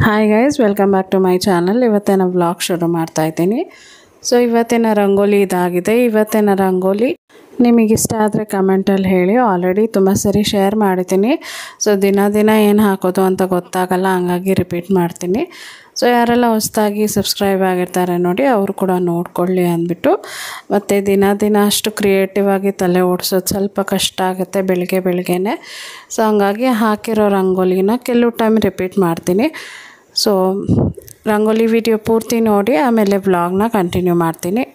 Hi guys, welcome back to my channel. ಇವತ್ತಿನ vlog ಶುರು ಮಾಡ್ತಾ ಇದ್ದೀನಿ. ಸೊ ಇವತ್ತಿನ ರಂಗೋಲಿ ಇದಾಗಿದೆ. ಇವತ್ತಿನ ರಂಗೋಲಿ ನಿಮಗೆ ಇಷ್ಟ ಆದರೆ ಕಮೆಂಟಲ್ಲಿ ಹೇಳಿ. ಆಲ್ರೆಡಿ ತುಂಬ ಸರಿ ಶೇರ್ ಮಾಡಿದ್ದೀನಿ. ಸೊ ದಿನ ಏನು ಹಾಕೋದು ಅಂತ ಗೊತ್ತಾಗಲ್ಲ, ಹಂಗಾಗಿ ರಿಪೀಟ್ ಮಾಡ್ತೀನಿ. ಸೊ ಯಾರೆಲ್ಲ ಹೊಸದಾಗಿ ಸಬ್ಸ್ಕ್ರೈಬ್ ಆಗಿರ್ತಾರೆ ನೋಡಿ, ಅವರು ಕೂಡ ನೋಡ್ಕೊಳ್ಳಿ ಅಂದ್ಬಿಟ್ಟು. ಮತ್ತು ದಿನ ಅಷ್ಟು ಕ್ರಿಯೇಟಿವ್ ಆಗಿ ತಲೆ ಓಡಿಸೋದು ಸ್ವಲ್ಪ ಕಷ್ಟ ಆಗುತ್ತೆ ಬೆಳಗ್ಗೆನೇ. ಸೊ ಹಂಗಾಗಿ ಹಾಕಿರೋ ರಂಗೋಲಿನ ಕೆಲವು ಟೈಮ್ ರಿಪೀಟ್ ಮಾಡ್ತೀನಿ. ಸೊ ರಂಗೋಲಿ ವಿಡಿಯೋ ಪೂರ್ತಿ ನೋಡಿ, ಆಮೇಲೆ ವ್ಲಾಗ್ನ ಕಂಟಿನ್ಯೂ ಮಾಡ್ತೀನಿ.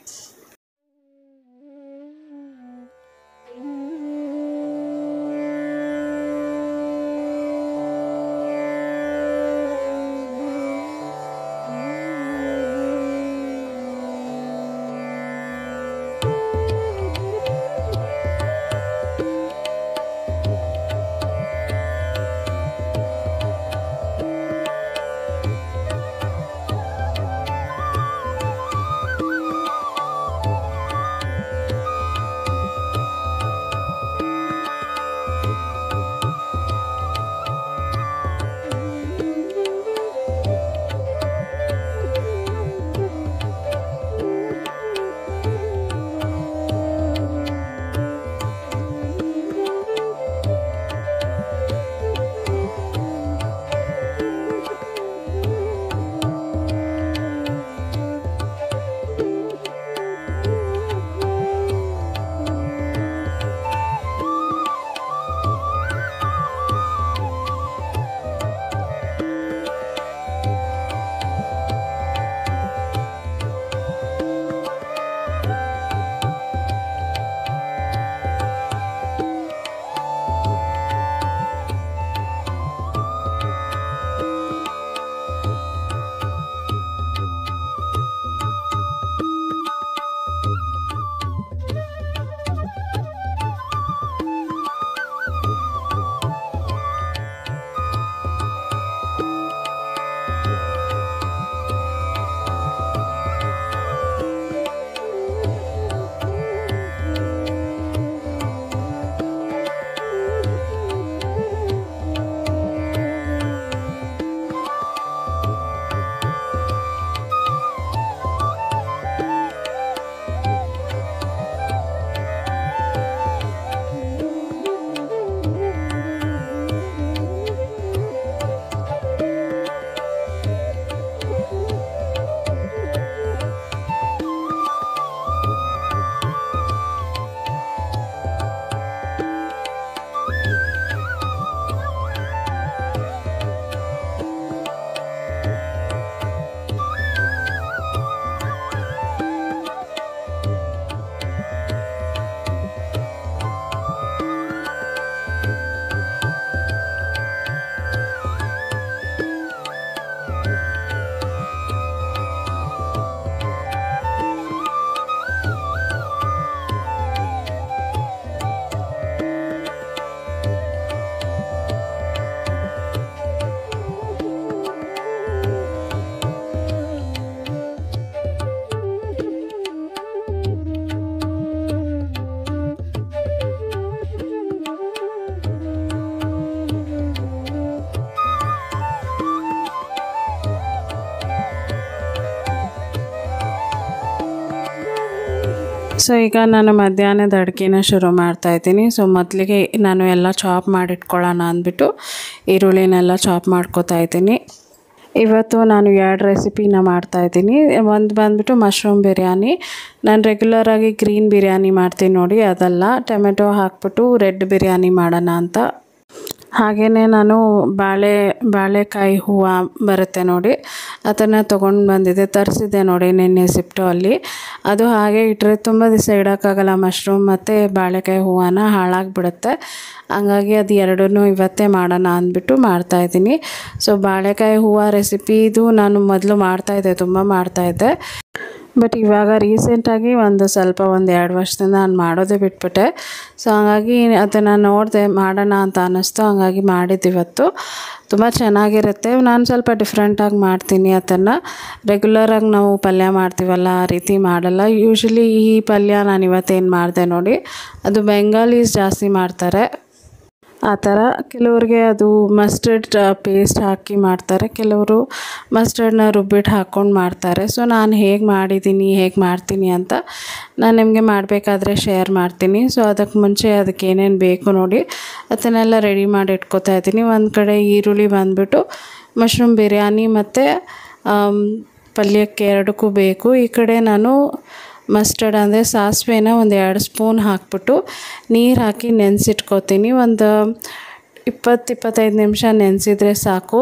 ಸೊ ಈಗ ನಾನು ಮಧ್ಯಾಹ್ನದ ಅಡುಗೆನ ಶುರು ಮಾಡ್ತಾಯಿದ್ದೀನಿ. ಸೊ ಮೊದಲಿಗೆ ನಾನು ಎಲ್ಲ ಚಾಪ್ ಮಾಡಿಟ್ಕೊಳ್ಳೋಣ ಅಂದ್ಬಿಟ್ಟು ಈರುಳ್ಳಿನೆಲ್ಲ ಚಾಪ್ ಮಾಡ್ಕೋತಾ ಇದ್ದೀನಿ. ಇವತ್ತು ನಾನು 2 ರೆಸಿಪಿನ ಮಾಡ್ತಾಯಿದ್ದೀನಿ. ಒಂದು ಬಂದ್ಬಿಟ್ಟು ಮಶ್ರೂಮ್ ಬಿರಿಯಾನಿ. ನಾನು ರೆಗ್ಯುಲರಾಗಿ ಗ್ರೀನ್ ಬಿರಿಯಾನಿ ಮಾಡ್ತೀನಿ ನೋಡಿ, ಅದಲ್ಲ, ಟೊಮೆಟೊ ಹಾಕ್ಬಿಟ್ಟು ರೆಡ್ ಬಿರಿಯಾನಿ ಮಾಡೋಣ ಅಂತ. ಹಾಗೆಯೇ ನಾನು ಬಾಳೆಕಾಯಿ ಹೂವು ಬರುತ್ತೆ ನೋಡಿ, ಅದನ್ನು ತೊಗೊಂಡು ಬಂದಿದ್ದೆ, ತರಿಸಿದ್ದೆ ನೋಡಿ ನಿನ್ನೆ ಸಿಪ್ಟೋ ಅಲ್ಲಿ. ಅದು ಹಾಗೆ ಇಟ್ಟರೆ ತುಂಬ ದಿವಸ ಇಡೋಕ್ಕಾಗಲ್ಲ, ಮಶ್ರೂಮ್ ಮತ್ತು ಬಾಳೆಕಾಯಿ ಹೂವನ್ನ ಹಾಳಾಗಿಬಿಡುತ್ತೆ. ಹಂಗಾಗಿ ಅದು ಎರಡನ್ನೂ ಇವತ್ತೇ ಮಾಡೋಣ ಅಂದ್ಬಿಟ್ಟು ಮಾಡ್ತಾಯಿದ್ದೀನಿ. ಸೊ ಬಾಳೆಕಾಯಿ ಹೂವು ರೆಸಿಪಿ ಇದು ನಾನು ಮೊದಲು ಮಾಡ್ತಾಯಿದ್ದೆ, ತುಂಬ ಮಾಡ್ತಾಯಿದ್ದೆ. ಬಟ್ ಇವಾಗ ರೀಸೆಂಟಾಗಿ ಒಂದು 2 ವರ್ಷದಿಂದ ನಾನು ಮಾಡೋದೇ ಬಿಟ್ಬಿಟ್ಟೆ. ಸೊ ಹಾಗಾಗಿ ಅದನ್ನು ನೋಡಿದೆ, ಮಾಡೋಣ ಅಂತ ಅನ್ನಿಸ್ತು, ಹಾಗಾಗಿ ಮಾಡಿದ್ದಿವತ್ತು. ತುಂಬ ಚೆನ್ನಾಗಿರುತ್ತೆ. ನಾನು ಸ್ವಲ್ಪ ಡಿಫ್ರೆಂಟಾಗಿ ಮಾಡ್ತೀನಿ ಅದನ್ನು. ರೆಗ್ಯುಲರಾಗಿ ನಾವು ಪಲ್ಯ ಮಾಡ್ತೀವಲ್ಲ ಆ ರೀತಿ ಮಾಡಲ್ಲ. ಯೂಶ್ವಲಿ ಈ ಪಲ್ಯ ನಾನು ಇವತ್ತೇನು ಮಾಡಿದೆ ನೋಡಿ, ಅದು ಬೆಂಗಾಲೀಸ್ ಜಾಸ್ತಿ ಮಾಡ್ತಾರೆ. ಆ ಥರ ಕೆಲವ್ರಿಗೆ ಅದು ಮಸ್ಟರ್ಡ್ ಪೇಸ್ಟ್ ಹಾಕಿ ಮಾಡ್ತಾರೆ, ಕೆಲವರು ಮಸ್ಟರ್ಡ್ನ ರುಬ್ಬಿಟ್ಟು ಹಾಕ್ಕೊಂಡು ಮಾಡ್ತಾರೆ. ಸೊ ನಾನು ಹೇಗೆ ಮಾಡಿದ್ದೀನಿ, ಹೇಗೆ ಮಾಡ್ತೀನಿ ಅಂತ ನಾನು ನಿಮಗೆ ಮಾಡಬೇಕಾದ್ರೆ ಶೇರ್ ಮಾಡ್ತೀನಿ. ಸೊ ಅದಕ್ಕೆ ಮುಂಚೆ ಅದಕ್ಕೆ ಏನೇನು ಬೇಕು ನೋಡಿ ಅದನ್ನೆಲ್ಲ ರೆಡಿ ಮಾಡಿ ಇಟ್ಕೋತಾ ಇದ್ದೀನಿ. ಒಂದು ಕಡೆ ಈರುಳ್ಳಿ ಬಂದುಬಿಟ್ಟು ಮಶ್ರೂಮ್ ಬಿರಿಯಾನಿ ಮತ್ತು ಪಲ್ಯಕ್ಕೆ ಎರಡಕ್ಕೂ ಬೇಕು. ಈ ಕಡೆ ನಾನು ಮಸ್ಟರ್ಡ್ ಅಂದರೆ ಸಾಸಿವೆನ ಒಂದು 2 ಸ್ಪೂನ್ ಹಾಕ್ಬಿಟ್ಟು ನೀರು ಹಾಕಿ ನೆನೆಸಿಟ್ಕೋತೀನಿ. ಒಂದು 20-25 ನಿಮಿಷ ನೆನೆಸಿದ್ರೆ ಸಾಕು.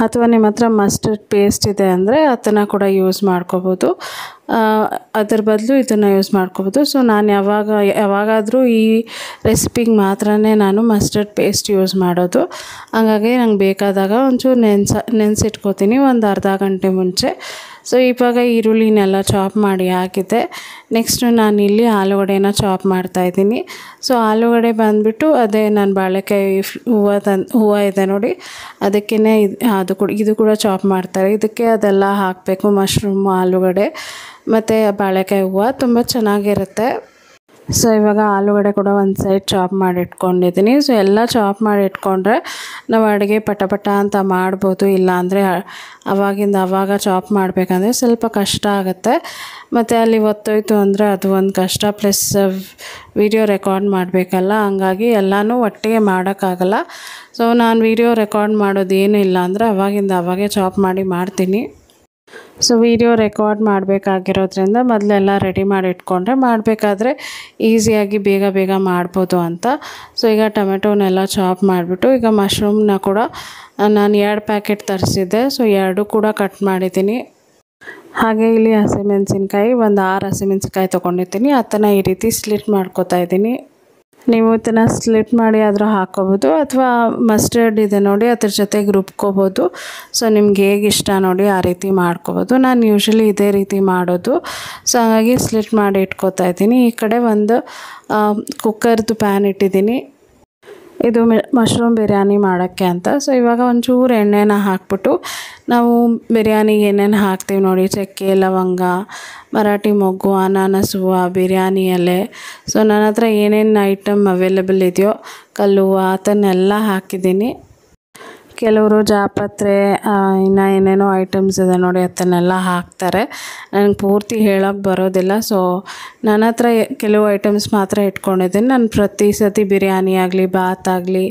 ಅಥವಾ ನಿಮ್ಮ ಹತ್ರ ಮಸ್ಟರ್ಡ್ ಪೇಸ್ಟ್ ಇದೆ ಅಂದರೆ ಅದನ್ನು ಕೂಡ ಯೂಸ್ ಮಾಡ್ಕೋಬೋದು, ಅದ್ರ ಬದಲು ಇದನ್ನು ಯೂಸ್ ಮಾಡ್ಕೋಬೋದು. ಸೊ ನಾನು ಯಾವಾಗಾದರೂ ಈ ರೆಸಿಪಿಗೆ ಮಾತ್ರನೇ ನಾನು ಮಸ್ಟರ್ಡ್ ಪೇಸ್ಟ್ ಯೂಸ್ ಮಾಡೋದು. ಹಾಗಾಗಿ ನಂಗೆ ಬೇಕಾದಾಗ ಒಂಚೂರು ನೆನೆಸಿಟ್ಕೋತೀನಿ ಒಂದು ಅರ್ಧ ಗಂಟೆ ಮುಂಚೆ. ಸೊ ಇವಾಗ ಈರುಳ್ಳಿನೆಲ್ಲ ಚಾಪ್ ಮಾಡಿ ಹಾಕಿದ್ದೆ. ನೆಕ್ಸ್ಟು ನಾನಿಲ್ಲಿ ಆಲೂಗಡ್ಡೆನ ಚಾಪ್ ಮಾಡ್ತಾಯಿದ್ದೀನಿ. ಸೊ ಆಲೂಗಡ್ಡೆ ಬಂದುಬಿಟ್ಟು ಅದೇ ನಾನು ಬಾಳೆಕಾಯಿ ಹೂವು ಇದೆ ನೋಡಿ ಅದಕ್ಕೇ ಇದು ಕೂಡ ಚಾಪ್ ಮಾಡ್ತಾರೆ. ಇದಕ್ಕೆ ಅದೆಲ್ಲ ಹಾಕಬೇಕು, ಮಶ್ರೂಮು, ಆಲೂಗಡ್ಡೆ ಮತ್ತು ಬಾಳೆಕಾಯಿ ಹೂವು ತುಂಬ ಚೆನ್ನಾಗಿರುತ್ತೆ. ಸೊ ಇವಾಗ ಆಲೂಗಡ್ಡೆ ಕೂಡ ಒಂದು ಸೈಡ್ ಚಾಪ್ ಮಾಡಿ ಇಟ್ಕೊಂಡಿದ್ದೀನಿ. ಸೊ ಎಲ್ಲ ಚಾಪ್ ಮಾಡಿ ಇಟ್ಕೊಂಡ್ರೆ ನಾವು ಅಡುಗೆ ಪಟ ಅಂತ ಮಾಡ್ಬೋದು. ಇಲ್ಲಾಂದರೆ ಅವಾಗ ಚಾಪ್ ಮಾಡಬೇಕಂದ್ರೆ ಸ್ವಲ್ಪ ಕಷ್ಟ ಆಗುತ್ತೆ, ಮತ್ತು ಅಲ್ಲಿ ಒತ್ತೋಯ್ತು ಅಂದರೆ ಅದು ಒಂದು ಕಷ್ಟ, ಪ್ಲಸ್ ವಿಡಿಯೋ ರೆಕಾರ್ಡ್ ಮಾಡಬೇಕಲ್ಲ, ಹಂಗಾಗಿ ಎಲ್ಲನೂ ಒಟ್ಟಿಗೆ ಮಾಡೋಕ್ಕಾಗಲ್ಲ. ಸೊ ನಾನು ವಿಡಿಯೋ ರೆಕಾರ್ಡ್ ಮಾಡೋದು ಏನೂ ಇಲ್ಲ ಅಂದರೆ ಅವಾಗೇ ಚಾಪ್ ಮಾಡಿ ಮಾಡ್ತೀನಿ. ಸೊ ವಿಡಿಯೋ ರೆಕಾರ್ಡ್ ಮಾಡಬೇಕಾಗಿರೋದ್ರಿಂದ ಮೊದಲೆಲ್ಲ ರೆಡಿ ಮಾಡಿ ಇಟ್ಕೊಂಡ್ರೆ ಮಾಡಬೇಕಾದ್ರೆ ಈಸಿಯಾಗಿ ಬೇಗ ಮಾಡ್ಬೋದು ಅಂತ. ಸೊ ಈಗ ಟೊಮೆಟೊನೆಲ್ಲ ಚಾಪ್ ಮಾಡಿಬಿಟ್ಟು ಈಗ ಮಶ್ರೂಮ್ನ ಕೂಡ ನಾನು 2 ಪ್ಯಾಕೆಟ್ ತರಿಸಿದ್ದೆ. ಸೊ 2 ಕೂಡ ಕಟ್ ಮಾಡಿದ್ದೀನಿ. ಹಾಗೆ ಇಲ್ಲಿ ಹಸಿಮೆಣಸಿನ್ಕಾಯಿ ಒಂದು 6 ಹಸಿಮೆಣಸಿನ್ಕಾಯಿ ತೊಗೊಂಡಿದ್ದೀನಿ. ಅದನ್ನು ಈ ರೀತಿ ಸ್ಲಿಟ್ ಮಾಡ್ಕೊತಾ ಇದ್ದೀನಿ. ನೀವು ಇದನ್ನು ಸ್ಲಿಟ್ ಮಾಡಿ ಆದರೂ ಹಾಕ್ಕೋಬೋದು, ಅಥವಾ ಮಸ್ಟರ್ಡ್ ಇದೆ ನೋಡಿ ಅದ್ರ ಜೊತೆಗೆ ರುಬ್ಕೋಬೋದು. ಸೊ ನಿಮ್ಗೆ ಹೇಗೆ ಇಷ್ಟ ನೋಡಿ ಆ ರೀತಿ ಮಾಡ್ಕೋಬೋದು. ನಾನು ಯೂಶ್ವಲಿ ಇದೇ ರೀತಿ ಮಾಡೋದು. ಸೊ ಹಾಗಾಗಿ ಸ್ಲಿಟ್ ಮಾಡಿ ಇಟ್ಕೋತಾ ಇದ್ದೀನಿ. ಈ ಕಡೆ ಒಂದು ಕುಕ್ಕರ್ದು ಪ್ಯಾನ್ ಇಟ್ಟಿದ್ದೀನಿ, ಇದು ಮಶ್ರೂಮ್ ಬಿರಿಯಾನಿ ಮಾಡೋಕ್ಕೆ ಅಂತ. ಸೊ ಇವಾಗ ಒಂಚೂರು ಎಣ್ಣೆನ ಹಾಕ್ಬಿಟ್ಟು ನಾವು ಬಿರಿಯಾನಿಗೆ ಏನೇನು ಹಾಕ್ತೀವಿ ನೋಡಿ, ಚಕ್ಕೆ, ಲವಂಗ, ಮರಾಠಿ ಮೊಗ್ಗು, ಅನಾನಸ್ ಹೂವು, ಬಿರಿಯಾನಿ ಎಲೆ, ಸೊ ನನ್ನ ಹತ್ರ ಏನೇನು ಐಟಮ್ ಅವೈಲೇಬಲ್ ಇದೆಯೋ, ಕಲ್ಲು ಹೂವು ಅದನ್ನೆಲ್ಲ ಹಾಕಿದ್ದೀನಿ. ಕೆಲವರು ಜಾಪತ್ರೆ ಇನ್ನು ಏನೇನೋ ಐಟಮ್ಸ್ ಇದೆ ನೋಡಿ ಅದನ್ನೆಲ್ಲ ಹಾಕ್ತಾರೆ. ನನಗೆ ಪೂರ್ತಿ ಹೇಳೋಕ್ಕೆ ಬರೋದಿಲ್ಲ. ಸೊ ನನ್ನ ಹತ್ರ ಕೆಲವು ಐಟಮ್ಸ್ ಮಾತ್ರ ಇಟ್ಕೊಂಡಿದ್ದೀನಿ. ನಾನು ಪ್ರತಿ ಸತಿ ಬಿರಿಯಾನಿ ಆಗಲಿ ಬಾತ್ ಆಗಲಿ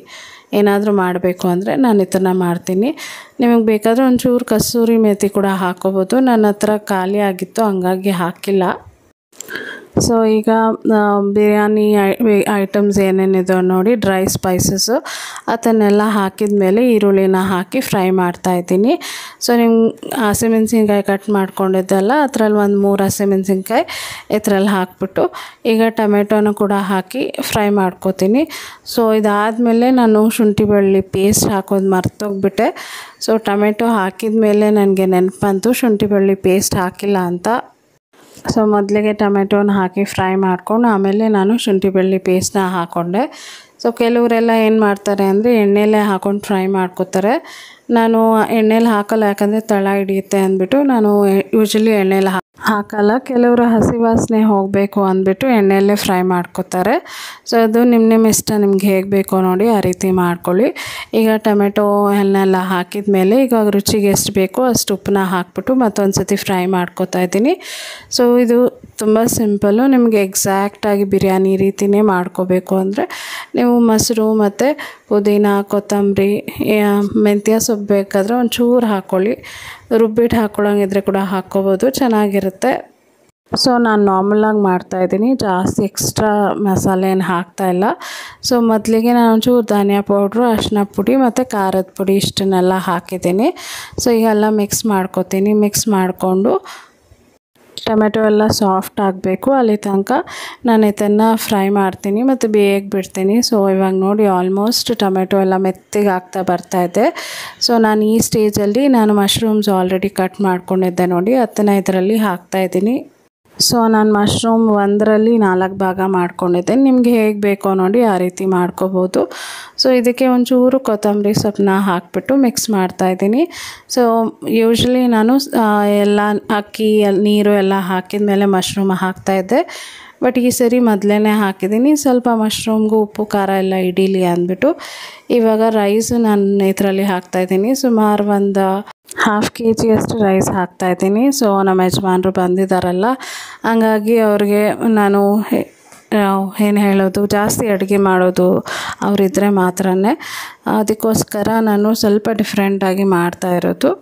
ಏನಾದರೂ ಮಾಡಬೇಕು ಅಂದರೆ ನಾನು ಇದನ್ನು ಮಾಡ್ತೀನಿ. ನಿಮಗೆ ಬೇಕಾದರೆ ಒಂಚೂರು ಕಸೂರಿ ಮೇಥಿ ಕೂಡ ಹಾಕ್ಕೋಬೋದು. ನನ್ನ ಹತ್ರ ಖಾಲಿ ಆಗಿತ್ತು ಹಂಗಾಗಿ ಹಾಕಿಲ್ಲ. ಸೊ ಈಗ ಬಿರಿಯಾನಿ ಐಟಮ್ಸ್ ಏನೇನಿದೆ ನೋಡಿ, ಡ್ರೈ ಸ್ಪೈಸಸ್ಸು ಅದನ್ನೆಲ್ಲ ಹಾಕಿದ ಮೇಲೆ ಈರುಳ್ಳಿನ ಹಾಕಿ ಫ್ರೈ ಮಾಡ್ತಾಯಿದ್ದೀನಿ. ಸೊ ನಿಮ್ಗೆ ಹಸಿಮೆಣ್ಸಿನ್ಕಾಯಿ ಕಟ್ ಮಾಡ್ಕೊಂಡಿದ್ದೆಲ್ಲ ಅದರಲ್ಲಿ ಒಂದು 3 ಹಸಿಮೆಣ್ಸಿನ್ಕಾಯಿ ಇದರಲ್ಲಿ ಹಾಕ್ಬಿಟ್ಟು ಈಗ ಟೊಮೆಟೊನೂ ಕೂಡ ಹಾಕಿ ಫ್ರೈ ಮಾಡ್ಕೋತೀನಿ. ಸೊ ಇದಾದಮೇಲೆ ನಾನು ಶುಂಠಿ ಬೆಳ್ಳುಳ್ಳಿ ಪೇಸ್ಟ್ ಹಾಕೋದು ಮರ್ತೋಗ್ಬಿಟ್ಟೆ. ಸೊ ಟೊಮೆಟೊ ಹಾಕಿದ ಮೇಲೆ ನನಗೆ ನೆನಪಂತು ಶುಂಠಿ ಬೆಳ್ಳುಳ್ಳಿ ಪೇಸ್ಟ್ ಹಾಕಿಲ್ಲ ಅಂತ. ಸೊ ಮೊದಲಿಗೆ ಟೊಮೆಟೊನ ಹಾಕಿ ಫ್ರೈ ಮಾಡ್ಕೊಂಡು ಆಮೇಲೆ ನಾನು ಶುಂಠಿ ಬೆಳ್ಳುಳ್ಳಿ ಪೇಸ್ಟ್ನ ಹಾಕ್ಕೊಂಡೆ. ಸೊ ಕೆಲವರೆಲ್ಲ ಏನು ಮಾಡ್ತಾರೆ ಅಂದರೆ ಎಣ್ಣೆಲೇ ಹಾಕ್ಕೊಂಡು ಫ್ರೈ ಮಾಡ್ಕೋತಾರೆ. ನಾನು ಎಣ್ಣೆಲಿ ಹಾಕಲ್ಲ, ಯಾಕಂದರೆ ತಳ ಹಿಡಿಯುತ್ತೆ ಅಂದ್ಬಿಟ್ಟು ನಾನು ಯೂಶ್ವಲಿ ಎಣ್ಣೆಲಿ ಹಾಕಲ್ಲ. ಕೆಲವರು ಹಸಿ ವಾಸನೆ ಹೋಗಬೇಕು ಅಂದ್ಬಿಟ್ಟು ಎಣ್ಣೆಯಲ್ಲೇ ಫ್ರೈ ಮಾಡ್ಕೋತಾರೆ. ಸೊ ಅದು ನಿಮ್ಮ ಇಷ್ಟ, ನಿಮ್ಗೆ ಹೇಗೆ ಬೇಕೋ ನೋಡಿ ಆ ರೀತಿ ಮಾಡ್ಕೊಳ್ಳಿ. ಈಗ ಟೊಮೆಟೊ ಎಣ್ಣೆಲ್ಲ ಹಾಕಿದ ಮೇಲೆ ಈಗ ರುಚಿಗೆ ಎಷ್ಟು ಬೇಕೋ ಅಷ್ಟು ಉಪ್ಪನ್ನ ಹಾಕ್ಬಿಟ್ಟು ಮತ್ತೊಂದು ಸತಿ ಫ್ರೈ ಮಾಡ್ಕೋತಾ ಇದ್ದೀನಿ. ಸೊ ಇದು ತುಂಬ ಸಿಂಪಲ್ಲು. ನಿಮಗೆ ಎಕ್ಸಾಕ್ಟಾಗಿ ಬಿರಿಯಾನಿ ರೀತಿಯೇ ಮಾಡ್ಕೋಬೇಕು ಅಂದರೆ ನೀವು ಮೊಸರು ಮತ್ತು ಪುದೀನ, ಕೊತ್ತಂಬರಿ, ಮೆಂತ್ಯ ಸೊಪ್ಪು ಬೇಕಾದರೆ ಒಂಚೂರು ಹಾಕ್ಕೊಳ್ಳಿ. ರುಬ್ಬಿಟ್ಟು ಹಾಕ್ಕೊಳ್ಳೋಂಗಿದ್ರೆ ಕೂಡ ಹಾಕ್ಕೋಬೋದು, ಚೆನ್ನಾಗಿರುತ್ತೆ. ಸೊ ನಾನು ನಾರ್ಮಲಾಗಿ ಮಾಡ್ತಾಯಿದ್ದೀನಿ, ಜಾಸ್ತಿ ಎಕ್ಸ್ಟ್ರಾ ಮಸಾಲೆ ಏನು ಹಾಕ್ತಾಯಿಲ್ಲ. ಸೊ ಮೊದಲಿಗೆ ನಾನು ಒಂಚೂರು ಧನಿಯಾ ಪೌಡ್ರು, ಅರಿಶಿನ ಪುಡಿ ಮತ್ತು ಖಾರದ ಪುಡಿ ಇಷ್ಟನ್ನೆಲ್ಲ ಹಾಕಿದ್ದೀನಿ. ಸೊ ಈಗೆಲ್ಲ ಮಿಕ್ಸ್ ಮಾಡ್ಕೊತೀನಿ. ಮಿಕ್ಸ್ ಮಾಡಿಕೊಂಡು ಟೊಮೆಟೊ ಎಲ್ಲ ಸಾಫ್ಟ್ ಆಗಬೇಕು, ಅಲ್ಲಿ ತನಕ ನಾನು ಇದನ್ನು ಫ್ರೈ ಮಾಡ್ತೀನಿ ಮತ್ತು ಬೇಗ ಬಿಡ್ತೀನಿ. ಸೊ ಇವಾಗ ನೋಡಿ ಆಲ್ಮೋಸ್ಟ್ ಟೊಮೆಟೊ ಎಲ್ಲ ಮೆತ್ತಗೆ ಆಗ್ತಾ ಬರ್ತಾಯಿದೆ. ಸೊ ನಾನು ಈ ಸ್ಟೇಜಲ್ಲಿ ನಾನು ಮಶ್ರೂಮ್ಸ್ ಆಲ್ರೆಡಿ ಕಟ್ ಮಾಡ್ಕೊಂಡಿದ್ದೆ ನೋಡಿ ಅದನ್ನು ಇದರಲ್ಲಿ ಹಾಕ್ತಾಯಿದ್ದೀನಿ. ಸೊ ನಾನು ಮಶ್ರೂಮ್ ಒಂದರಲ್ಲಿ 4 ಭಾಗ ಮಾಡ್ಕೊಂಡಿದ್ದೆ. ನಿಮಗೆ ಹೇಗೆ ಬೇಕೋ ನೋಡಿ ಆ ರೀತಿ ಮಾಡ್ಕೋಬೋದು. ಸೊ ಇದಕ್ಕೆ ಒಂಚೂರು ಕೊತ್ತಂಬರಿ ಸೊಪ್ಪನ್ನ ಹಾಕಿಬಿಟ್ಟು ಮಿಕ್ಸ್ ಮಾಡ್ತಾಯಿದ್ದೀನಿ. ಸೊ ಯೂಶ್ವಲಿ ನಾನು ಎಲ್ಲ ಅಕ್ಕಿ ನೀರು ಎಲ್ಲ ಹಾಕಿದ ಮೇಲೆ ಮಶ್ರೂಮ್ ಹಾಕ್ತಾಯಿದ್ದೆ. ಬಟ್ ಈ ಸರಿ ಮೊದಲೇ ಹಾಕಿದ್ದೀನಿ, ಸ್ವಲ್ಪ ಮಶ್ರೂಮ್ಗೂ ಉಪ್ಪು ಖಾರ ಎಲ್ಲ ಹಿಡೀಲಿ ಅಂದ್ಬಿಟ್ಟು. ಇವಾಗ ರೈಸು ನಾನು ಇದರಲ್ಲಿ ಹಾಕ್ತಾಯಿದ್ದೀನಿ. ಸುಮಾರು ಒಂದು 1/2 kg ಅಷ್ಟು ರೈಸ್ ಹಾಕ್ತಾಯಿದ್ದೀನಿ. ಸೊ ನಮ್ಮ ಯಜಮಾನರು ಬಂದಿದ್ದಾರಲ್ಲ, ಹಂಗಾಗಿ ಅವ್ರಿಗೆ ನಾನು ಏನು ಹೇಳೋದು, ಜಾಸ್ತಿ ಅಡುಗೆ ಮಾಡೋದು ಅವರಿದ್ದರೆ ಮಾತ್ರನೇ. ಅದಕ್ಕೋಸ್ಕರ ನಾನು ಸ್ವಲ್ಪ ಡಿಫ್ರೆಂಟಾಗಿ ಮಾಡ್ತಾಯಿರೋದು.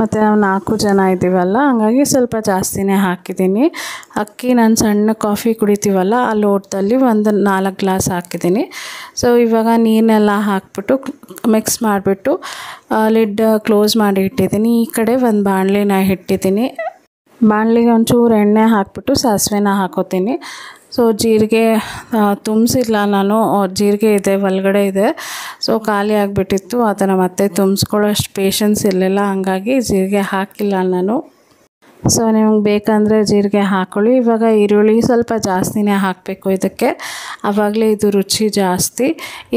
ಮತ್ತು ನಾವು 4 ಜನ ಇದ್ದೀವಲ್ಲ, ಹಂಗಾಗಿ ಸ್ವಲ್ಪ ಜಾಸ್ತಿನೇ ಹಾಕಿದ್ದೀನಿ. ಅಕ್ಕಿ ನಾನು ಸಣ್ಣ ಕಾಫಿ ಕುಡಿತೀವಲ್ಲ ಆ ಲೋಟದಲ್ಲಿ ಒಂದು 4 ಗ್ಲಾಸ್ ಹಾಕಿದ್ದೀನಿ. ಸೊ ಇವಾಗ ನೀರನ್ನೆಲ್ಲ ಹಾಕ್ಬಿಟ್ಟು ಮಿಕ್ಸ್ ಮಾಡಿಬಿಟ್ಟು ಲಿಡ್ ಕ್ಲೋಸ್ ಮಾಡಿ ಇಟ್ಟಿದ್ದೀನಿ. ಈ ಕಡೆ ಒಂದು ಬಾಣಲಿನ ಇಟ್ಟಿದ್ದೀನಿ. ಬಾಣಲಿಗೆ ಒಂಚೂರು ಎಣ್ಣೆ ಹಾಕ್ಬಿಟ್ಟು ಸಾಸಿವೆನ ಹಾಕೋತೀನಿ. ಸೊ ಜೀರಿಗೆ ತುಂಬಿಸಿಲ್ಲ ನಾನು, ಜೀರಿಗೆ ಇದೆ ಒಳಗಡೆ ಇದೆ. ಸೊ ಖಾಲಿ ಆಗಿಬಿಟ್ಟಿತ್ತು, ಅದನ್ನು ಮತ್ತೆ ತುಂಬಿಸ್ಕೊಳ್ಳೋ ಅಷ್ಟು ಪೇಷನ್ಸ್ ಇರಲಿಲ್ಲ, ಹಂಗಾಗಿ ಜೀರಿಗೆ ಹಾಕಿಲ್ಲ ನಾನು. ಸೊ ನಿಮಗೆ ಬೇಕಂದರೆ ಜೀರಿಗೆ ಹಾಕ್ಕೊಳ್ಳಿ. ಇವಾಗ ಈರುಳ್ಳಿ ಸ್ವಲ್ಪ ಜಾಸ್ತಿನೇ ಹಾಕಬೇಕು ಇದಕ್ಕೆ, ಆವಾಗಲೇ ಇದು ರುಚಿ ಜಾಸ್ತಿ.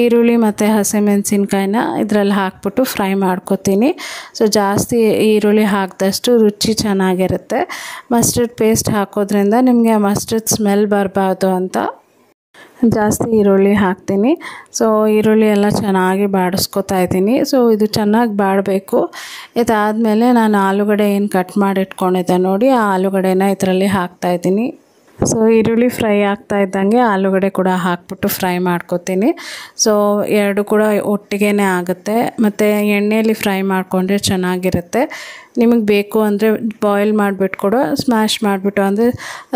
ಈರುಳ್ಳಿ ಮತ್ತು ಹಸಿಮೆಣಸಿನ್ಕಾಯಿನ ಇದರಲ್ಲಿ ಹಾಕ್ಬಿಟ್ಟು ಫ್ರೈ ಮಾಡ್ಕೊತೀನಿ. ಸೊ ಜಾಸ್ತಿ ಈರುಳ್ಳಿ ಹಾಕಿದಷ್ಟು ರುಚಿ ಚೆನ್ನಾಗಿರುತ್ತೆ. ಮಸ್ಟರ್ಡ್ ಪೇಸ್ಟ್ ಹಾಕೋದ್ರಿಂದ ನಿಮಗೆ ಮಸ್ಟರ್ಡ್ ಸ್ಮೆಲ್ ಬರಬಾರ್ದು ಅಂತ ಜಾಸ್ತಿ ಈರುಳ್ಳಿ ಹಾಕ್ತೀನಿ. ಸೊ ಈರುಳ್ಳಿ ಎಲ್ಲ ಚೆನ್ನಾಗಿ ಬಾಡಿಸ್ಕೊತಾ ಇದ್ದೀನಿ. ಸೊ ಇದು ಚೆನ್ನಾಗಿ ಬಾಡಬೇಕು. ಇದಾದಮೇಲೆ ನಾನು ಆಲೂಗಡ್ಡೆ ಏನು ಕಟ್ ಮಾಡಿ ಇಟ್ಕೊಂಡಿದ್ದೆ ನೋಡಿ, ಆ ಆಲೂಗಡ್ಡೆನ ಇದರಲ್ಲಿ ಹಾಕ್ತಾಯಿದ್ದೀನಿ. ಸೊ ಈರುಳ್ಳಿ ಫ್ರೈ ಆಗ್ತಾ ಇದ್ದಂಗೆ ಆಲೂಗಡ್ಡೆ ಕೂಡ ಹಾಕ್ಬಿಟ್ಟು ಫ್ರೈ ಮಾಡ್ಕೊತೀನಿ. ಸೊ ಎರಡು ಕೂಡ ಒಟ್ಟಿಗೆ ಆಗುತ್ತೆ, ಮತ್ತು ಎಣ್ಣೆಯಲ್ಲಿ ಫ್ರೈ ಮಾಡಿಕೊಂಡ್ರೆ ಚೆನ್ನಾಗಿರುತ್ತೆ. ನಿಮಗೆ ಬೇಕು ಅಂದರೆ ಬಾಯ್ಲ್ ಮಾಡಿಬಿಟ್ಟು ಕೂಡ ಸ್ಮ್ಯಾಶ್ ಮಾಡಿಬಿಟ್ಟು, ಅಂದರೆ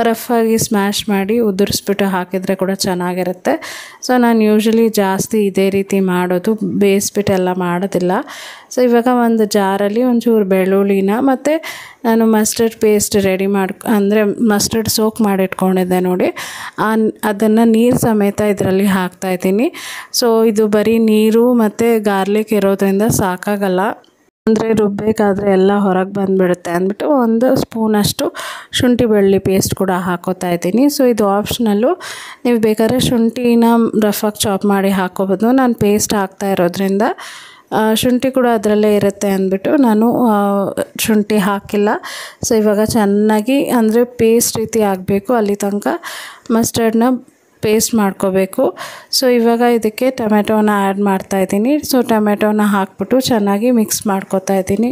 ರಫಾಗಿ ಸ್ಮ್ಯಾಶ್ ಮಾಡಿ ಉದುರಿಸ್ಬಿಟ್ಟು ಹಾಕಿದರೆ ಕೂಡ ಚೆನ್ನಾಗಿರುತ್ತೆ. ಸೊ ನಾನು ಯೂಶ್ವಲಿ ಜಾಸ್ತಿ ಇದೇ ರೀತಿ ಮಾಡೋದು, ಬೇಯಿಸ್ಬಿಟ್ಟೆಲ್ಲ ಮಾಡೋದಿಲ್ಲ. ಸೊ ಇವಾಗ ಒಂದು ಜಾರಲ್ಲಿ ಒಂಚೂರು ಬೆಳ್ಳುಳ್ಳಿನ ಮತ್ತು ನಾನು ಮಸ್ಟರ್ಡ್ ಪೇಸ್ಟ್ ರೆಡಿ ಅಂದರೆ ಮಸ್ಟರ್ಡ್ ಸೋಕ್ ಮಾಡಿಟ್ಕೊಂಡಿದ್ದೆ ನೋಡಿ, ಅದನ್ನು ನೀರು ಸಮೇತ ಇದರಲ್ಲಿ ಹಾಕ್ತಾಯಿದ್ದೀನಿ. ಸೊ ಇದು ಬರೀ ನೀರು ಮತ್ತು ಗಾರ್ಲಿಕ್ ಇರೋದ್ರಿಂದ ಸಾಕಾಗಲ್ಲ, ಅಂದರೆ ರುಬ್ಬಬೇಕಾದ್ರೆ ಎಲ್ಲ ಹೊರಗೆ ಬಂದುಬಿಡುತ್ತೆ ಅಂದ್ಬಿಟ್ಟು 1 ಸ್ಪೂನಷ್ಟು ಶುಂಠಿ ಬೆಳ್ಳುಳ್ಳಿ ಪೇಸ್ಟ್ ಕೂಡ ಹಾಕೋತಾ ಇದ್ದೀನಿ. ಸೊ ಇದು ಆಪ್ಷನಲ್ಲು, ನೀವು ಬೇಕಾದ್ರೆ ಶುಂಠಿನ ರಫಾಗಿ ಚಾಪ್ ಮಾಡಿ ಹಾಕೋಬೋದು. ನಾನು ಪೇಸ್ಟ್ ಹಾಕ್ತಾ ಇರೋದ್ರಿಂದ ಶುಂಠಿ ಕೂಡ ಅದರಲ್ಲೇ ಇರುತ್ತೆ ಅಂದ್ಬಿಟ್ಟು ನಾನು ಶುಂಠಿ ಹಾಕಿಲ್ಲ. ಸೊ ಇವಾಗ ಚೆನ್ನಾಗಿ ಅಂದರೆ ಪೇಸ್ಟ್ ರೀತಿ ಆಗಬೇಕು, ಅಲ್ಲಿ ತನಕ ಮಸ್ಟರ್ಡ್ನ ಪೇಸ್ಟ್ ಮಾಡ್ಕೋಬೇಕು. ಸೊ ಇವಾಗ ಇದಕ್ಕೆ ಟೊಮೆಟೋನ ಆ್ಯಡ್ ಮಾಡ್ತಾಯಿದ್ದೀನಿ. ಸೊ ಟೊಮೆಟೋನ ಹಾಕ್ಬಿಟ್ಟು ಚೆನ್ನಾಗಿ ಮಿಕ್ಸ್ ಮಾಡ್ಕೊತಾ ಇದ್ದೀನಿ.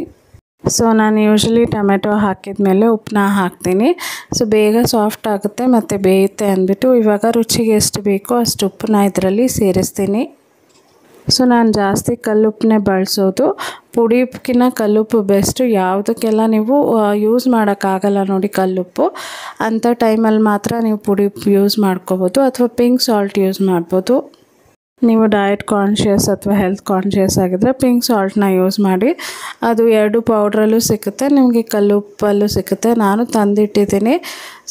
ಸೊ ನಾನು ಯೂಶ್ವಲಿ ಟೊಮೆಟೊ ಹಾಕಿದ ಮೇಲೆ ಉಪ್ಪನ್ನ ಹಾಕ್ತೀನಿ. ಸೊ ಬೇಗ ಸಾಫ್ಟ್ ಆಗುತ್ತೆ ಮತ್ತು ಬೇಯುತ್ತೆ ಅಂದ್ಬಿಟ್ಟು ಇವಾಗ ರುಚಿಗೆ ಎಷ್ಟು ಬೇಕೋ ಅಷ್ಟು ಉಪ್ಪನ್ನ ಇದರಲ್ಲಿ ಸೇರಿಸ್ತೀನಿ. ಸೊ ನಾನು ಜಾಸ್ತಿ ಕಲ್ಲುಪ್ಪನ್ನೇ ಬಳಸೋದು, ಪುಡಿ ಉಪ್ಪಿನ ಕಲ್ಲುಪ್ಪು ಬೆಸ್ಟು. ಯಾವುದಕ್ಕೆಲ್ಲ ನೀವು ಯೂಸ್ ಮಾಡೋಕ್ಕಾಗಲ್ಲ ನೋಡಿ ಕಲ್ಲುಪ್ಪು, ಅಂಥ ಟೈಮಲ್ಲಿ ಮಾತ್ರ ನೀವು ಪುಡಿ ಉಪ್ಪು ಯೂಸ್ ಮಾಡ್ಕೋಬೋದು, ಅಥವಾ ಪಿಂಕ್ ಸಾಲ್ಟ್ ಯೂಸ್ ಮಾಡ್ಬೋದು. ನೀವು ಡಯಟ್ ಕಾನ್ಷಿಯಸ್ ಅಥವಾ ಹೆಲ್ತ್ ಕಾನ್ಷಿಯಸ್ ಆಗಿದ್ದರೆ ಪಿಂಕ್ ಸಾಲ್ಟ್ನ ಯೂಸ್ ಮಾಡಿ, ಅದು 2 ಪೌಡ್ರಲ್ಲೂ ಸಿಗುತ್ತೆ, ನಿಮಗೆ ಕಲ್ಲುಪ್ಪಲ್ಲೂ ಸಿಗುತ್ತೆ. ನಾನು ತಂದಿಟ್ಟಿದ್ದೀನಿ.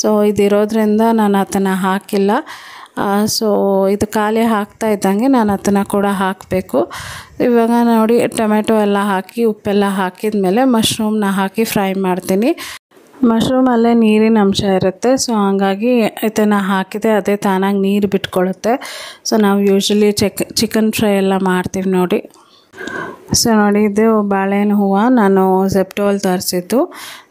ಸೊ ಇದಿರೋದ್ರಿಂದ ನಾನು ಅದನ್ನು ಹಾಕಿಲ್ಲ. ಸೊ ಇದು ಖಾಲಿ ಹಾಕ್ತಾ ಇದ್ದಂಗೆ ನಾನು ಅದನ್ನು ಕೂಡ ಹಾಕಬೇಕು. ಇವಾಗ ನೋಡಿ ಟೊಮೆಟೊ ಎಲ್ಲ ಹಾಕಿ ಉಪ್ಪೆಲ್ಲ ಹಾಕಿದ ಮೇಲೆ ಮಶ್ರೂಮ್ನ ಹಾಕಿ ಫ್ರೈ ಮಾಡ್ತೀನಿ. ಮಶ್ರೂಮಲ್ಲೇ ನೀರಿನ ಅಂಶ ಇರುತ್ತೆ. ಸೊ ಹಂಗಾಗಿ ಇದನ್ನು ಹಾಕಿದೆ ಅದೇ ತಾನಾಗಿ ನೀರು ಬಿಟ್ಕೊಳ್ಳುತ್ತೆ. ಸೊ ನಾವು ಯೂಶ್ವಲಿ ಚಿಕನ್ ಫ್ರೈ ಎಲ್ಲ ಮಾಡ್ತೀವಿ ನೋಡಿ. ಸೊ ನೋಡಿ, ಇದು ಬಾಳೆಹಣ್ಣು ಹೂವು ನಾನು ಝೆಪ್ಟೋಲ್ಲಿ ತರಿಸಿದ್ದು.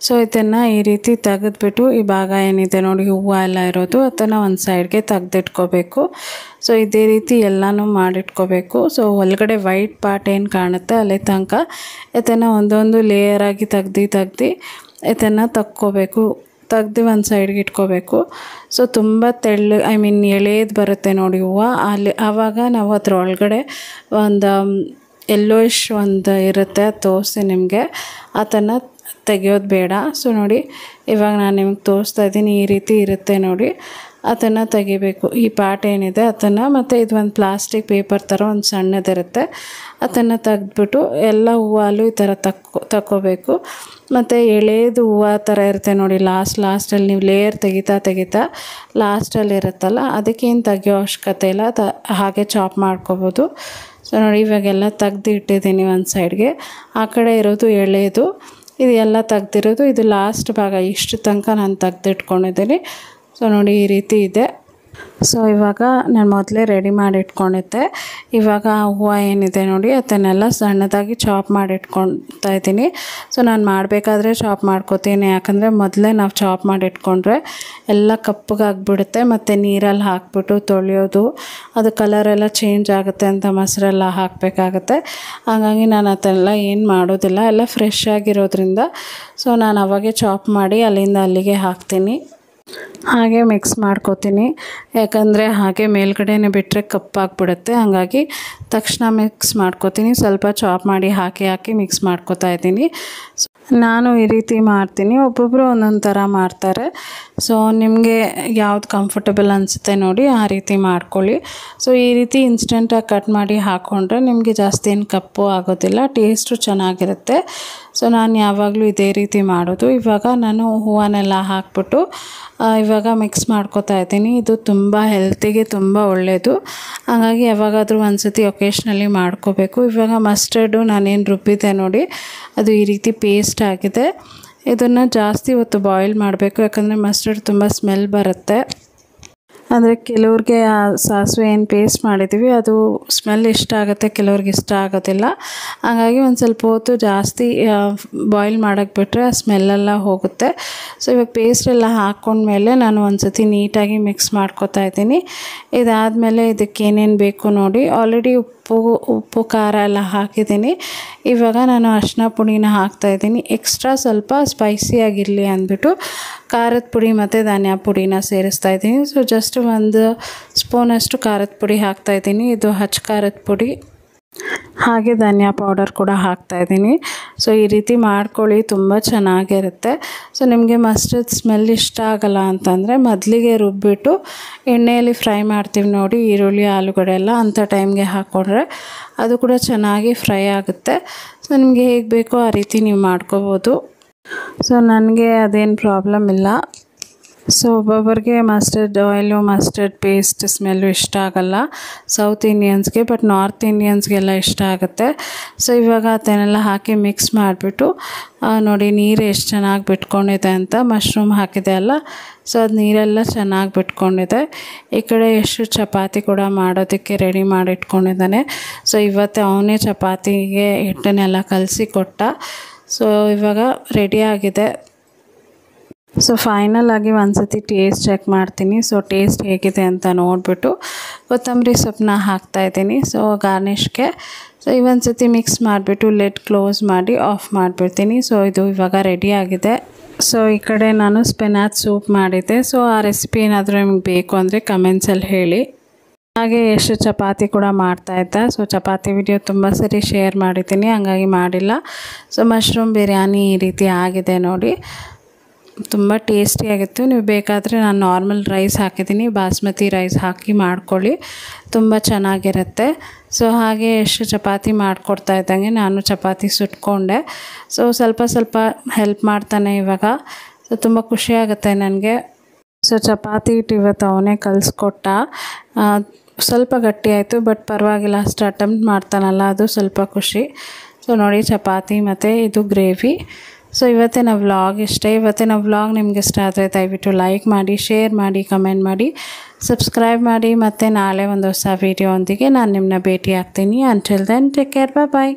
ಸೊ ಇದನ್ನು ಈ ರೀತಿ ತೆಗೆದ್ಬಿಟ್ಟು ಈ ಭಾಗ ಏನಿದೆ ನೋಡಿ ಹೂವು ಎಲ್ಲ ಇರೋದು, ಅದನ್ನು ಒಂದು ಸೈಡ್ಗೆ ತೆಗೆದಿಟ್ಕೋಬೇಕು. ಸೊ ಇದೇ ರೀತಿ ಎಲ್ಲನೂ ಮಾಡಿಟ್ಕೋಬೇಕು. ಸೊ ಒಳಗಡೆ ವೈಟ್ ಪಾರ್ಟ್ ಏನು ಕಾಣುತ್ತೆ ಅಲ್ಲಿ ತನಕ ಇದನ್ನು ಒಂದೊಂದು ಲೇಯರಾಗಿ ತೆಗ್ದು ಇದನ್ನು ತಕ್ಕೋಬೇಕು. ತೆಗ್ದು ಒಂದು ಸೈಡ್ಗೆ ಇಟ್ಕೋಬೇಕು. ಸೊ ತುಂಬ ಎಳೆದು ಬರುತ್ತೆ ನೋಡಿ ಹೂವು, ಅಲ್ಲಿ ಆವಾಗ ನಾವು ಅದ್ರ ಒಳಗಡೆ ಒಂದು ಯೆಲ್ಲೋಯಿಶ್ ಒಂದು ಇರುತ್ತೆ, ಅದು ತೋರಿಸಿ ನಿಮಗೆ, ಅದನ್ನು ತೆಗಿಯೋದು ಬೇಡ. ಸೊ ನೋಡಿ ಇವಾಗ ನಾನು ನಿಮಗೆ ತೋರಿಸ್ತಾ ಇದ್ದೀನಿ, ಈ ರೀತಿ ಇರುತ್ತೆ ನೋಡಿ, ಅದನ್ನು ತೆಗಿಬೇಕು. ಈ ಪಾರ್ಟ್ ಏನಿದೆ ಅದನ್ನು, ಮತ್ತು ಇದು ಒಂದು ಪ್ಲಾಸ್ಟಿಕ್ ಪೇಪರ್ ಥರ ಒಂದು ಸಣ್ಣದಿರುತ್ತೆ, ಅದನ್ನು ತೆಗೆದ್ಬಿಟ್ಟು ಎಲ್ಲ ಹೂವಲ್ಲೂ ಈ ಥರ ತಕ್ಕೋಬೇಕು. ಮತ್ತು ಎಳೆದು ಹೂವು ಥರ ಇರುತ್ತೆ ನೋಡಿ, ಲಾಸ್ಟಲ್ಲಿ ನೀವು ಲೇಯರ್ ತೆಗಿತಾ ಲಾಸ್ಟಲ್ಲಿ ಇರುತ್ತಲ್ಲ, ಅದಕ್ಕೇನು ತೆಗಿಯೋ ಅವಶ್ಯಕತೆ ಇಲ್ಲ, ಹಾಗೆ ಚಾಪ್ ಮಾಡ್ಕೋಬೋದು. ಸೊ ನೋಡಿ ಇವಾಗೆಲ್ಲ ತೆಗ್ದು ಇಟ್ಟಿದ್ದೀನಿ ಒಂದು ಸೈಡ್ಗೆ. ಆ ಕಡೆ ಇರೋದು ಎಳೆದು, ಇದು ಎಲ್ಲ ತೆಗ್ದಿರೋದು. ಇದು ಲಾಸ್ಟ್ ಭಾಗ, ಇಷ್ಟು ತನಕ ನಾನು ತೆಗ್ದಿಟ್ಕೊಂಡಿದ್ದೀನಿ. ಸೊ ನೋಡಿ ಈ ರೀತಿ ಇದೆ. ಸೊ ಇವಾಗ ನಾನು ಮೊದಲೇ ರೆಡಿ ಮಾಡಿ ಇಟ್ಕೊಂಡಿದ್ದೆ. ಇವಾಗ ಹೂವು ಏನಿದೆ ನೋಡಿ ಅದನ್ನೆಲ್ಲ ಸಣ್ಣದಾಗಿ ಚಾಪ್ ಮಾಡಿ ಇಟ್ಕೊತಾ ಇದ್ದೀನಿ. ಸೊ ನಾನು ಮಾಡಬೇಕಾದ್ರೆ ಚಾಪ್ ಮಾಡ್ಕೋತೀನಿ, ಯಾಕಂದರೆ ಮೊದಲೇ ನಾವು ಚಾಪ್ ಮಾಡಿ ಇಟ್ಕೊಂಡ್ರೆ ಎಲ್ಲ ಕಪ್ಪಗಾಗ್ಬಿಡುತ್ತೆ. ಮತ್ತು ನೀರಲ್ಲಿ ಹಾಕ್ಬಿಟ್ಟು ತೊಳೆಯೋದು, ಅದು ಕಲರೆಲ್ಲ ಚೇಂಜ್ ಆಗುತ್ತೆ ಅಂತ ಮೊಸರೆಲ್ಲ ಹಾಕಬೇಕಾಗತ್ತೆ. ಹಾಗಾಗಿ ನಾನು ಅದೆಲ್ಲ ಏನು ಮಾಡೋದಿಲ್ಲ, ಎಲ್ಲ ಫ್ರೆಶ್ ಆಗಿರೋದ್ರಿಂದ ಸೊ ನಾನು ಅವಾಗೆ ಚಾಪ್ ಮಾಡಿ ಅಲ್ಲಿಂದ ಅಲ್ಲಿಗೆ ಹಾಕ್ತೀನಿ. ಹಾಗೆ ಮಿಕ್ಸ್ ಮಾಡ್ಕೋತೀನಿ, ಯಾಕಂದರೆ ಹಾಗೆ ಮೇಲ್ಗಡೆನೇ ಬಿಟ್ಟರೆ ಕಪ್ಪಾಗಿಬಿಡುತ್ತೆ. ಹಾಗಾಗಿ ತಕ್ಷಣ ಮಿಕ್ಸ್ ಮಾಡ್ಕೋತೀನಿ. ಸ್ವಲ್ಪ ಚಾಪ್ ಮಾಡಿ ಹಾಕಿ ಮಿಕ್ಸ್ ಮಾಡ್ಕೋತಾ ಇದ್ದೀನಿ. ನಾನು ಈ ರೀತಿ ಮಾಡ್ತೀನಿ, ಒಬ್ಬೊಬ್ಬರು ಒಂದೊಂದು ಥರ ಮಾಡ್ತಾರೆ. ಸೊ ನಿಮಗೆ ಯಾವ್ದು ಕಂಫರ್ಟಬಲ್ ಅನಿಸುತ್ತೆ ನೋಡಿ ಆ ರೀತಿ ಮಾಡ್ಕೊಳ್ಳಿ. ಸೊ ಈ ರೀತಿ ಇನ್ಸ್ಟೆಂಟಾಗಿ ಕಟ್ ಮಾಡಿ ಹಾಕ್ಕೊಂಡ್ರೆ ನಿಮಗೆ ಜಾಸ್ತಿ ಏನು ಕಪ್ಪು ಆಗೋದಿಲ್ಲ, ಟೇಸ್ಟು ಚೆನ್ನಾಗಿರುತ್ತೆ. ಸೊ ನಾನು ಯಾವಾಗಲೂ ಇದೇ ರೀತಿ ಮಾಡೋದು. ಇವಾಗ ನಾನು ಹೂವನ್ನೆಲ್ಲ ಹಾಕ್ಬಿಟ್ಟು ಇವಾಗ ಮಿಕ್ಸ್ ಮಾಡ್ಕೋತಾ ಇದ್ದೀನಿ. ಇದು ತುಂಬ ಹೆಲ್ತಿಗೆ ತುಂಬ ಒಳ್ಳೆಯದು. ಹಾಗಾಗಿ ಯಾವಾಗಾದರೂ ಒಂದ್ಸತಿ ಒಕೇಶ್ನಲ್ಲಿ ಮಾಡ್ಕೋಬೇಕು. ಇವಾಗ ಮಸ್ಟರ್ಡು ನಾನೇನು ರುಬ್ಬಿದ್ದೆ ನೋಡಿ ಅದು ಈ ರೀತಿ ಪೇಸ್ಟ್ ಆಗಿದೆ. ಇದನ್ನು ಜಾಸ್ತಿ ಹೊತ್ತು ಬಾಯ್ಲ್ ಮಾಡಬೇಕು, ಯಾಕಂದರೆ ಮಸ್ಟರ್ಡ್ ತುಂಬ ಸ್ಮೆಲ್ ಬರುತ್ತೆ. ಅಂದರೆ ಕೆಲವ್ರಿಗೆ ಆ ಸಾಸಿವೆ ಏನು ಪೇಸ್ಟ್ ಮಾಡಿದ್ದೀವಿ ಅದು ಸ್ಮೆಲ್ ಇಷ್ಟ ಆಗುತ್ತೆ, ಕೆಲವ್ರಿಗೆ ಇಷ್ಟ ಆಗೋದಿಲ್ಲ. ಹಾಗಾಗಿ ಒಂದು ಸ್ವಲ್ಪ ಹೊತ್ತು ಜಾಸ್ತಿ ಬಾಯ್ಲ್ ಮಾಡೋಕ್ಕೆ ಬಿಟ್ಟರೆ ಆ ಸ್ಮೆಲ್ಲೆಲ್ಲ ಹೋಗುತ್ತೆ. ಸೊ ಇವಾಗ ಪೇಸ್ಟೆಲ್ಲ ಹಾಕ್ಕೊಂಡ್ಮೇಲೆ ನಾನು ಒಂದು ಸತಿ ನೀಟಾಗಿ ಮಿಕ್ಸ್ ಮಾಡ್ಕೊತಾ ಇದ್ದೀನಿ. ಇದಾದಮೇಲೆ ಇದಕ್ಕೆ ಏನೇನು ಬೇಕು ನೋಡಿ, ಆಲ್ರೆಡಿ ಉಪ್ಪು ಖಾರ ಎಲ್ಲ ಹಾಕಿದ್ದೀನಿ. ಇವಾಗ ನಾನು ಅರಿಶಿನ ಪುಡಿನ ಹಾಕ್ತಾಯಿದ್ದೀನಿ. ಎಕ್ಸ್ಟ್ರಾ ಸ್ವಲ್ಪ ಸ್ಪೈಸಿಯಾಗಿರಲಿ ಅಂದ್ಬಿಟ್ಟು ಖಾರದ ಪುಡಿ ಮತ್ತು ಧನಿಯಾ ಪುಡಿನ ಸೇರಿಸ್ತಾ ಇದ್ದೀನಿ. ಸೊ ಜಸ್ಟ್ ಒಂದು ಸ್ಪೂನಷ್ಟು ಖಾರದ ಪುಡಿ ಹಾಕ್ತಾಯಿದ್ದೀನಿ. ಇದು ಹಚ್ಚ ಖಾರದ ಪುಡಿ, ಹಾಗೆ ಧನಿಯಾ ಪೌಡರ್ ಕೂಡ ಹಾಕ್ತಾಯಿದ್ದೀನಿ. ಸೊ ಈ ರೀತಿ ಮಾಡ್ಕೊಳ್ಳಿ, ತುಂಬ ಚೆನ್ನಾಗಿರುತ್ತೆ. ಸೊ ನಿಮಗೆ ಮಸ್ಟರ್ಡ್ ಸ್ಮೆಲ್ ಇಷ್ಟ ಆಗಲ್ಲ ಅಂತಂದರೆ ಮೊದಲಿಗೆ ರುಬ್ಬಿಟ್ಟು ಎಣ್ಣೆಯಲ್ಲಿ ಫ್ರೈ ಮಾಡ್ತೀವಿ ನೋಡಿ ಈರುಳ್ಳಿ ಆಲೂಗಡ್ಡೆ ಎಲ್ಲ, ಅಂಥ ಟೈಮ್ಗೆ ಹಾಕ್ಕೊಂಡ್ರೆ ಅದು ಕೂಡ ಚೆನ್ನಾಗಿ ಫ್ರೈ ಆಗುತ್ತೆ. ಸೊ ನಿಮಗೆ ಹೇಗೆ ಬೇಕೋ ಆ ರೀತಿ ನೀವು ಮಾಡ್ಕೋಬೋದು. ಸೊ ನನಗೆ ಅದೇನು ಪ್ರಾಬ್ಲಮ್ ಇಲ್ಲ. ಸೊ ಒಬ್ಬೊಬ್ಬರಿಗೆ mustard oil mustard paste smell ಇಷ್ಟ ಆಗಲ್ಲ ಸೌತ್ ಇಂಡಿಯನ್ಸ್ಗೆ, ಬಟ್ ನಾರ್ತ್ ಇಂಡಿಯನ್ಸ್ಗೆಲ್ಲ ಇಷ್ಟ ಆಗುತ್ತೆ. ಸೊ ಇವಾಗ ಅದನ್ನೆಲ್ಲ ಹಾಕಿ ಮಿಕ್ಸ್ ಮಾಡಿಬಿಟ್ಟು ನೋಡಿ ನೀರು ಎಷ್ಟು ಚೆನ್ನಾಗಿ ಬಿಟ್ಕೊಂಡಿದೆ ಅಂತ, ಮಶ್ರೂಮ್ ಹಾಕಿದೆ ಅಲ್ಲ, ಸೊ ಅದು ನೀರೆಲ್ಲ ಚೆನ್ನಾಗಿ ಬಿಟ್ಕೊಂಡಿದೆ. ಈ ಕಡೆ ಎಷ್ಟು ಚಪಾತಿ ಕೂಡ ಮಾಡೋದಕ್ಕೆ ರೆಡಿ ಮಾಡಿ ಇಟ್ಕೊಂಡಿದ್ದಾನೆ. ಸೊ ಇವತ್ತು ಅವನೇ ಚಪಾತಿಗೆ ಹಿಟ್ಟನ್ನೆಲ್ಲ ಕಲಸಿ ಕೊಟ್ಟ. ಸೊ ಇವಾಗ ರೆಡಿಯಾಗಿದೆ. ಸೊ ಫೈನಲ್ ಆಗಿ ಒಂದು ಸತಿ ಟೇಸ್ಟ್ ಚೆಕ್ ಮಾಡ್ತೀನಿ. ಸೊ ಟೇಸ್ಟ್ ಹೇಗಿದೆ ಅಂತ ನೋಡಿಬಿಟ್ಟು ಕೊತ್ತಂಬರಿ ಸೊಪ್ಪನ್ನ ಹಾಕ್ತಾಯಿದ್ದೀನಿ ಸೊ ಗಾರ್ನಿಷ್ಗೆ. ಸೊ ಇವೊಂದು ಸತಿ ಮಿಕ್ಸ್ ಮಾಡಿಬಿಟ್ಟು ಲಿಡ್ ಕ್ಲೋಸ್ ಮಾಡಿ ಆಫ್ ಮಾಡಿಬಿಡ್ತೀನಿ. ಸೊ ಇದು ಇವಾಗ ರೆಡಿಯಾಗಿದೆ. ಸೊ ಈ ಕಡೆ ನಾನು ಸ್ಪಿನಾಚ್ ಸೂಪ್ ಮಾಡಿದ್ದೆ. ಸೊ ಆ ರೆಸಿಪಿ ಏನಾದರೂ ನಿಮ್ಗೆ ಬೇಕು ಅಂದರೆ ಕಮೆಂಟ್ಸಲ್ಲಿ ಹೇಳಿ. ಹಾಗೆ ಎಷ್ಟು ಚಪಾತಿ ಕೂಡ ಮಾಡ್ತಾಯಿದ್ದೆ. ಸೊ ಚಪಾತಿ ವಿಡಿಯೋ ತುಂಬ ಸರಿ ಶೇರ್ ಮಾಡಿದ್ದೀನಿ, ಹಂಗಾಗಿ ಮಾಡಿಲ್ಲ. ಸೊ ಮಶ್ರೂಮ್ ಬಿರಿಯಾನಿ ಈ ರೀತಿ ಆಗಿದೆ ನೋಡಿ, ತುಂಬ ಟೇಸ್ಟಿಯಾಗಿತ್ತು. ನೀವು ಬೇಕಾದರೆ ನಾನು ನಾರ್ಮಲ್ ರೈಸ್ ಹಾಕಿದ್ದೀನಿ, ಬಾಸ್ಮತಿ ರೈಸ್ ಹಾಕಿ ಮಾಡ್ಕೊಳ್ಳಿ, ತುಂಬ ಚೆನ್ನಾಗಿರುತ್ತೆ. ಸೊ ಹಾಗೆ ಎಷ್ಟು ಚಪಾತಿ ಮಾಡಿಕೊಡ್ತಾ ಇದ್ದಂಗೆ ನಾನು ಚಪಾತಿ ಸುಟ್ಕೊಂಡೆ. ಸೊ ಸ್ವಲ್ಪ ಸ್ವಲ್ಪ ಹೆಲ್ಪ್ ಮಾಡ್ತಾನೆ ಇವಾಗ. ಸೊ ತುಂಬ ಖುಷಿಯಾಗುತ್ತೆ ನನಗೆ. ಸೊ ಚಪಾತಿ ಹಿಟ್ಟು ಇವತ್ತು ಅವನೇ ಕಲಿಸ್ಕೊಟ್ಟ. ಸ್ವಲ್ಪ ಗಟ್ಟಿ ಆಯಿತು, ಬಟ್ ಪರವಾಗಿಲ್ಲ, ಅಷ್ಟು ಅಟೆಂಪ್ಟ್ ಮಾಡ್ತಾನಲ್ಲ ಅದು ಸ್ವಲ್ಪ ಖುಷಿ. ಸೊ ನೋಡಿ ಚಪಾತಿ ಮತ್ತು ಇದು ಗ್ರೇವಿ. ಸೊ ಇವತ್ತಿನ ವ್ಲಾಗ್ ಇಷ್ಟೇ. ಇವತ್ತಿನ ವ್ಲಾಗ್ ನಿಮಗೆ ಇಷ್ಟ ಆದರೆ ದಯವಿಟ್ಟು ಲೈಕ್ ಮಾಡಿ, ಶೇರ್ ಮಾಡಿ, ಕಮೆಂಟ್ ಮಾಡಿ, ಸಬ್ಸ್ಕ್ರೈಬ್ ಮಾಡಿ. ಮತ್ತು ನಾಳೆ ಒಂದು ಹೊಸ ವೀಡಿಯೋ ಒಂದಿಗೆ ನಾನು ನಿಮ್ಮನ್ನ ಭೇಟಿ ಆಗ್ತೀನಿ. ಅಂಟಿಲ್ ದೆನ್ ಟೇಕ್ ಕೇರ್, ಬಾಯ್.